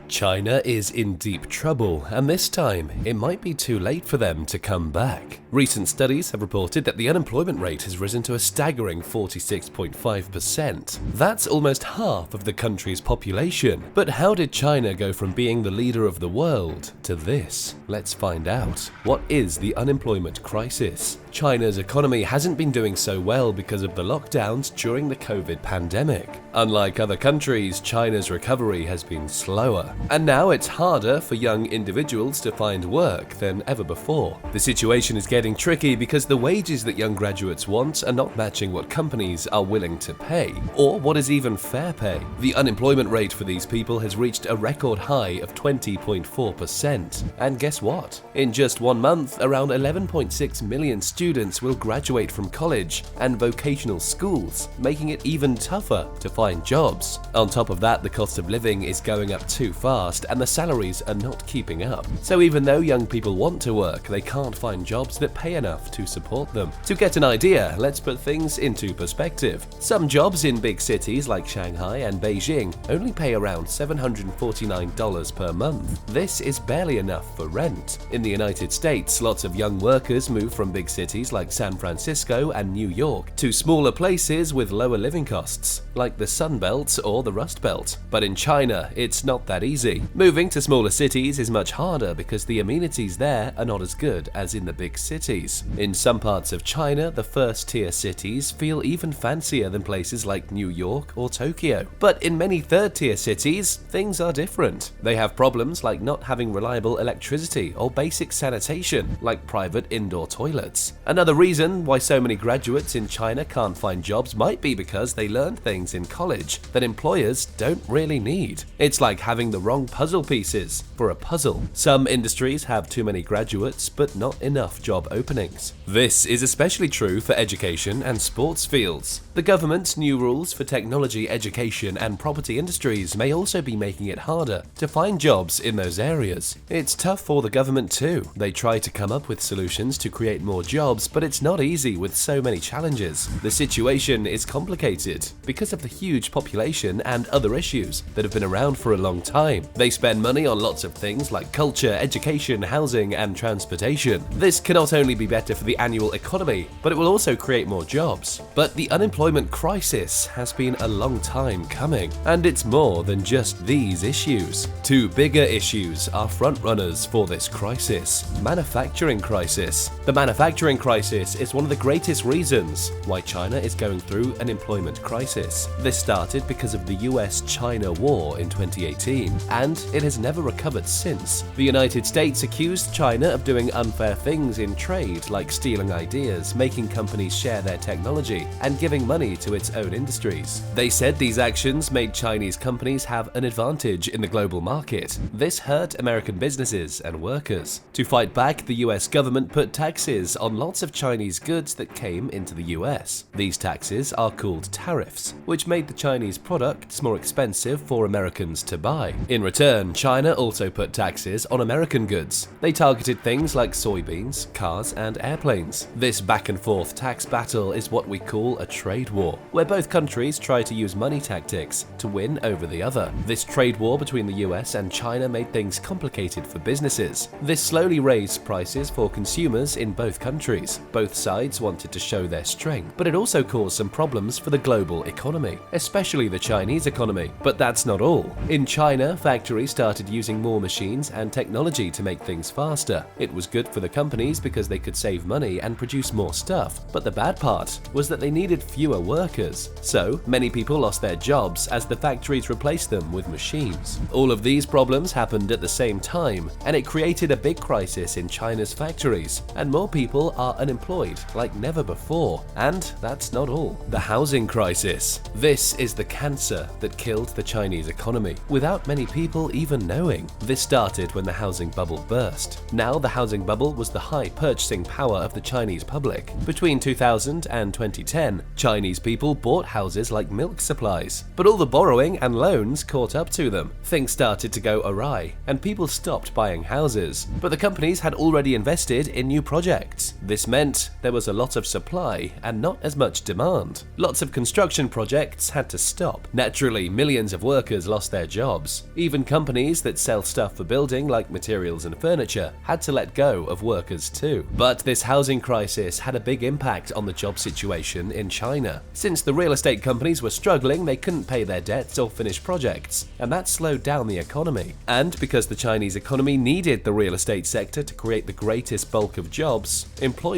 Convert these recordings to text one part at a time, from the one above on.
China is in deep trouble, and this time, it might be too late for them to come back. Recent studies have reported that the unemployment rate has risen to a staggering 46.5%. That's almost half of the country's population. But how did China go from being the leader of the world to this? Let's find out. What is the unemployment crisis? China's economy hasn't been doing so well because of the lockdowns during the COVID pandemic. Unlike other countries, China's recovery has been slower. And now it's harder for young individuals to find work than ever before. The situation is getting tricky because the wages that young graduates want are not matching what companies are willing to pay, or what is even fair pay. The unemployment rate for these people has reached a record high of 20.4%. And guess what? In just 1 month, around 11.6 million students will graduate from college and vocational schools, making it even tougher to find jobs. On top of that, the cost of living is going up too fast and the salaries are not keeping up. So even though young people want to work, they can't find jobs that pay enough to support them. To get an idea, let's put things into perspective. Some jobs in big cities like Shanghai and Beijing only pay around $749 per month. This is barely enough for rent. In the United States, lots of young workers move from big cities like San Francisco and New York to smaller places with lower living costs, like the Sun Belt or the Rust Belt. But in China, it's not that easy. Moving to smaller cities is much harder because the amenities there are not as good as in the big cities. In some parts of China, the first-tier cities feel even fancier than places like New York or Tokyo. But in many third-tier cities, things are different. They have problems like not having reliable electricity or basic sanitation, like private indoor toilets. Another reason why so many graduates in China can't find jobs might be because they learned things in college that employers don't really need. It's like having the wrong puzzle pieces for a puzzle. Some industries have too many graduates, but not enough job openings. This is especially true for education and sports fields. The government's new rules for technology, education, and property industries may also be making it harder to find jobs in those areas. It's tough for the government too. They try to come up with solutions to create more jobs, but it's not easy with so many challenges. The situation is complicated because of the huge population and other issues that have been around for a long time. They spend money on lots of things like culture, education, housing, and transportation. This can not only be better for the annual economy, but it will also create more jobs. But the unemployment crisis has been a long time coming, and it's more than just these issues. Two bigger issues are frontrunners for this crisis. Manufacturing crisis. The manufacturing crisis is one of the greatest reasons why China is going through an employment crisis. This started because of the US-China war in 2018, and it has never recovered since. The United States accused China of doing unfair things in trade, like stealing ideas, making companies share their technology, and giving money to its own industries. They said these actions made Chinese companies have an advantage in the global market. This hurt American businesses and workers. To fight back, the US government put taxes on lots of Chinese goods that came into the US. These taxes are called tariffs, which made the Chinese products more expensive for Americans to buy. In return, China also put taxes on American goods. They targeted things like soybeans, cars, and airplanes. This back-and-forth tax battle is what we call a trade war, where both countries try to use money tactics to win over the other. This trade war between the US and China made things complicated for businesses. This slowly raised prices for consumers in both countries. Both sides wanted to show their strength, but it also caused some problems for the global economy, especially the Chinese economy. But that's not all. In China, factories started using more machines and technology to make things faster. It was good for the companies because they could save money and produce more stuff. But the bad part was that they needed fewer workers. So many people lost their jobs as the factories replaced them with machines. All of these problems happened at the same time, and it created a big crisis in China's factories, and more people are unemployed like never before. And that's not all. The housing crisis. This is the cancer that killed the Chinese economy, without many people even knowing. This started when the housing bubble burst. Now, the housing bubble was the high purchasing power of the Chinese public. Between 2000 and 2010, Chinese people bought houses like milk supplies. But all the borrowing and loans caught up to them. Things started to go awry, and people stopped buying houses. But the companies had already invested in new projects. This This meant there was a lot of supply and not as much demand. Lots of construction projects had to stop. Naturally, millions of workers lost their jobs. Even companies that sell stuff for building, like materials and furniture, had to let go of workers too. But this housing crisis had a big impact on the job situation in China. Since the real estate companies were struggling, they couldn't pay their debts or finish projects, and that slowed down the economy. And because the Chinese economy needed the real estate sector to create the greatest bulk of jobs, employment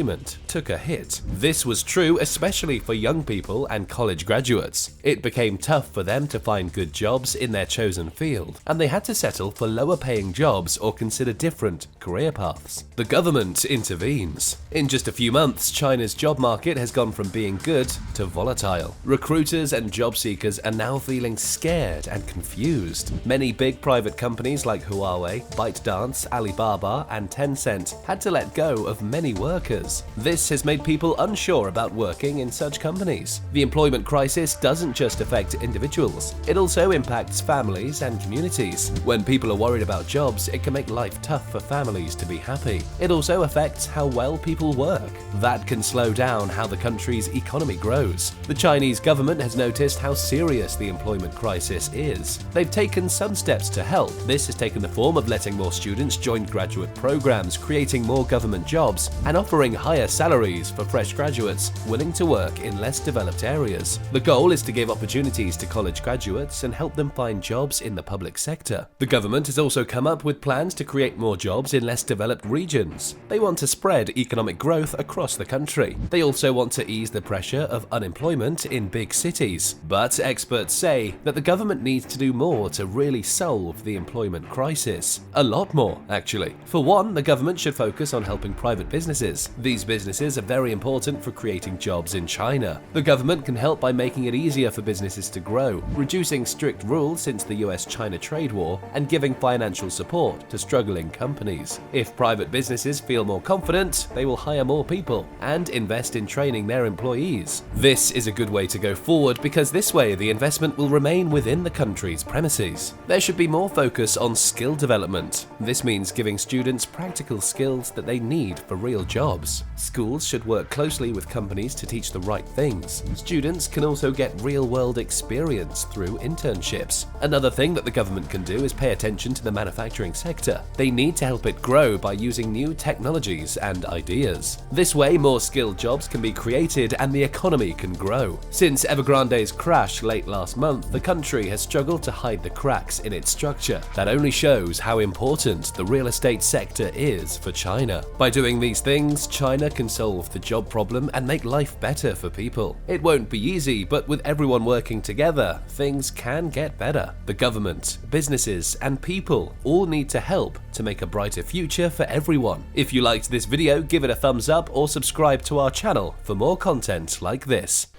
took a hit. This was true especially for young people and college graduates. It became tough for them to find good jobs in their chosen field, and they had to settle for lower paying jobs or consider different career paths. The government intervenes. In just a few months, China's job market has gone from being good to volatile. Recruiters and job seekers are now feeling scared and confused. Many big private companies like Huawei, ByteDance, Alibaba, and Tencent had to let go of many workers. This has made people unsure about working in such companies. The employment crisis doesn't just affect individuals, it also impacts families and communities. When people are worried about jobs, it can make life tough for families to be happy. It also affects how well people work. That can slow down how the country's economy grows. The Chinese government has noticed how serious the employment crisis is. They've taken some steps to help. This has taken the form of letting more students join graduate programs, creating more government jobs, and offering higher salaries for fresh graduates willing to work in less developed areas. The goal is to give opportunities to college graduates and help them find jobs in the public sector. The government has also come up with plans to create more jobs in less developed regions. They want to spread economic growth across the country. They also want to ease the pressure of unemployment in big cities. But experts say that the government needs to do more to really solve the employment crisis. A lot more, actually. For one, the government should focus on helping private businesses. These businesses are very important for creating jobs in China. The government can help by making it easier for businesses to grow, reducing strict rules since the US-China trade war, and giving financial support to struggling companies. If private businesses feel more confident, they will hire more people and invest in training their employees. This is a good way to go forward because this way the investment will remain within the country's premises. There should be more focus on skill development. This means giving students practical skills that they need for real jobs. Schools should work closely with companies to teach the right things. Students can also get real-world experience through internships. Another thing that the government can do is pay attention to the manufacturing sector. They need to help it grow by using new technologies and ideas. This way, more skilled jobs can be created and the economy can grow. Since Evergrande's crash late last month, the country has struggled to hide the cracks in its structure. That only shows how important the real estate sector is for China. By doing these things, China can solve the job problem and make life better for people. It won't be easy, but with everyone working together, things can get better. The government, businesses, and people all need to help to make a brighter future for everyone. If you liked this video, give it a thumbs up or subscribe to our channel for more content like this.